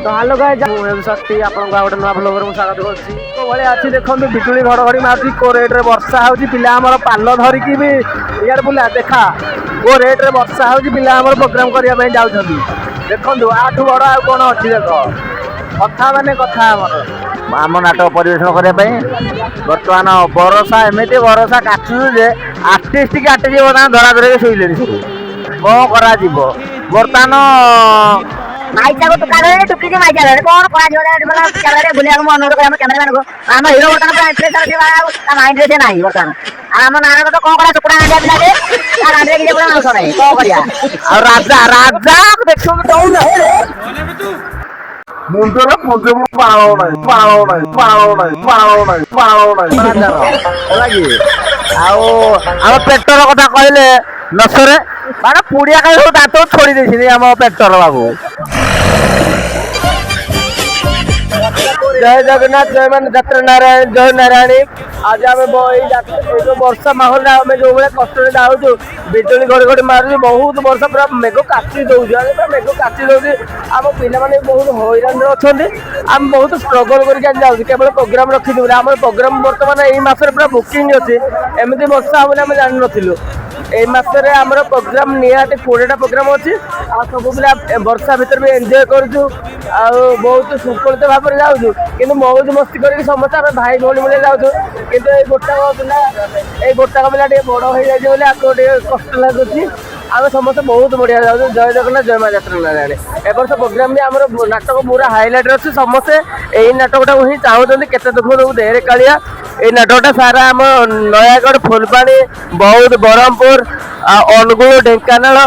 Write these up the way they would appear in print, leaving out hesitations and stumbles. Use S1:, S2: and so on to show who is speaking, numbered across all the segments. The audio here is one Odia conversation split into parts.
S1: तो हेलो गाइस ମୁଁ ଏମ୍ ଶକ୍ତି ଆପଣଙ୍କୁ ଆଉ ଗୋଟେ ନୂଆ ବ୍ଲଗରେ ମୁଁ ସ୍ୱାଗତ କରୁଛି। ତ ଭଳିଆ ଅଛି ଦେଖନ୍ତୁ ବିଜୁଳି ଘଡ଼ଘଡ଼ି ମାରୁଛି କୋ ରେଟ୍ରେ ବର୍ଷା ହେଉଛି ପିଲା ଆମର ପାଲ ଧରିକି ବି ଇଆଡ଼େ ବୁଲା ଦେଖା କୋ ରେଟ୍ରେ ବର୍ଷା ହେଉଛି ପିଲା ଆମର ପ୍ରୋଗ୍ରାମ କରିବା ପାଇଁ ଯାଉଛନ୍ତି। ଦେଖନ୍ତୁ ଆଠୁ ବଡ଼ ଆଉ କ'ଣ ଅଛି ଦେଖ କଥା ମାନେ କଥା ଆମର
S2: ଆମ ନାଟକ ପରିବେଷଣ କରିବା ପାଇଁ ବର୍ତ୍ତମାନ ବରଷା ଏମିତି ବରଷା କାଚୁଛୁ ଯେ ଆର୍ଟିଷ୍ଟ କାଟିଯିବ ତାଙ୍କ ଧରା ଧରିକି ଶୋଇଲେଣି ସବୁ କ'ଣ କରାଯିବ ବର୍ତ୍ତମାନ
S3: ମାଇଚାକୁ ଟୁକାରେ ଟୁକିଛି ମାଇଚାରେ କ'ଣ କରାଯିବ କ୍ୟାମେରାରେ ବୁଲିବାକୁ ମୁଁ ଅନୁରୋଧ କରେ ଆମ କ୍ୟାମେରାମ୍ୟାନକୁ ଆମ ହିରୋ ବର୍ତ୍ତମାନ ପୁରା ଇମ୍ପ୍ରେସନ ସେ ଆଉ ତା ମାଇଣ୍ଡରେ ସେ ନାହିଁ ବର୍ତ୍ତମାନ ଆଉ ଆମ ନାରଦ ତ କ'ଣ କରିବା ଚୁକୁଡ଼ା ଗାଣ୍ଡିଆ ପିଲାଟେ ତା ଗାଣ୍ଡିରେ କିଛି ପୁରା ମାଂସ ନାହିଁ କ'ଣ କରିବା
S2: ଆଉ ରାଜା ରାଜା ଦେଖିବାକୁ ଦଉନ
S4: ମୁଣ୍ଡରେ ପଞ୍ଜାବ ପାଳ ନାହିଁ
S2: ହେଲା କି ଆଉ ଆମ ପେଟ୍ରୋଲ କଥା କହିଲେ ନସରେ ମାନେ ପୁଡ଼ିଆ ଖାଇ ସବୁ ଦାନ୍ତ ଛୋଡ଼ି ଦେଇଛନ୍ତି ଆମ ପେଟ୍ରୋଲ ବାବୁ।
S1: ଜୟ ଜଗନ୍ନାଥ ଜୟ ମାନେ ଯାତ୍ରା ନାରାୟଣ ଜୟ ନାରାୟଣୀ। ଆଜି ଆମେ ଏଇ ଯେଉଁ ବର୍ଷା ମାହୋଲରେ ଆମେ ଯେଉଁ ଭଳିଆ କଷ୍ଟରେ ଯାଉଛୁ ବିଜୁଳି ଘଡ଼ଘଡ଼ି ମାରୁଛି ବହୁତ ବର୍ଷା ପୁରା ମେଘ କାଚି ଦେଉଛି ଆମେ ପୁରା ମେଘ କାଚି ଦେଉଛି ଆମ ପିଲାମାନେ ବହୁତ ହଇରାଣରେ ଅଛନ୍ତି ଆମେ ବହୁତ ଷ୍ଟ୍ରଗଲ୍ କରିକି ଆଜି ଯାଉଛୁ କେବଳ ପ୍ରୋଗ୍ରାମ ରଖିଛୁ ଆମର ପ୍ରୋଗ୍ରାମ ବର୍ତ୍ତମାନ ଏଇ ମାସରେ ପୁରା ବୁକିଂ ଅଛି ଏମିତି ବର୍ଷା ହେବ ବୋଲି ଆମେ ଜାଣିନଥିଲୁ। এই মাসରେ ଆମର ପ୍ରୋଗ୍ରାମ ନିହାତି 20ଟା ପ୍ରୋଗ୍ରାମ ଅଛି ଆଉ ସବୁ ପିଲା ବର୍ଷା ଭିତରେ ବି ଏନ୍ଜୟ କରୁଛୁ ଆଉ ବହୁତ ଶୃଙ୍ଖଳିତ ଭାବରେ ଯାଉଛୁ କିନ୍ତୁ ମଉଜ ମସ୍ତି କରିକି ସମସ୍ତେ ଆମେ ଭାଇ ଭଉଣୀ ଭଳିଆ ଯାଉଛୁ କିନ୍ତୁ ଏଇ ଗୋଟାକ ପିଲା ଟିକେ ବଡ଼ ହେଇଯାଇଛି ବୋଲି ଆକୁ ଟିକେ କଷ୍ଟ ଲାଗୁଛି ଆମେ ସମସ୍ତେ ବହୁତ ବଢ଼ିଆ ଯାଉଛୁ ଜୟ ଜଗନ୍ନାଥ ଜୟ ମା ଯାତ୍ରା ନାରାୟଣୀ। ଏ ବର୍ଷ ପ୍ରୋଗ୍ରାମ ବି ଆମର ନାଟକ ପୁରା ହାଇଲାଇଟ୍ରେ ଅଛି ସମସ୍ତେ ଏଇ ନାଟକଟାକୁ ହିଁ ଚାହୁଁଛନ୍ତି କେତେ ଦୁଃଖ ଦବୁ ଦେହରେ କାଳିଆ এই নাটকটা সারা ଆମ ନୟାଗଡ଼ ଫୁଲବାଣୀ ବୌଦ୍ଧ ବ୍ରହ୍ମପୁର ଅନୁଗୁଳ ଢେଙ୍କାନାଳ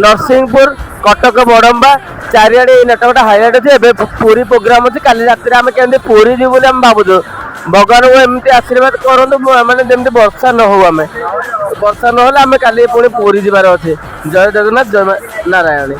S1: ନରସିଂହପୁର କଟକ ବଡ଼ମ୍ବା ଚାରିଆଡ଼େ ଏଇ ନାଟକଟା ହାଇଲାଇଟ୍ ଅଛି। ଏବେ ପୁରୀ ପ୍ରୋଗ୍ରାମ ଅଛି କାଲି ରାତିରେ ଆମେ କେମିତି ପୁରୀ ଯିବୁ ବୋଲି ଆମେ ଭାବୁଛୁ ଭଗବାନଙ୍କୁ ଏମିତି ଆଶୀର୍ବାଦ କରନ୍ତୁ ମାନେ ଯେମିତି ବର୍ଷା ନ ହଉ ଆମେ ବର୍ଷା ନହେଲେ ଆମେ କାଲି ପୁଣି ପୁରୀ ଯିବାର ଅଛି। ଜୟ ଜଗନ୍ନାଥ ଜୟ ନାରାୟଣୀ।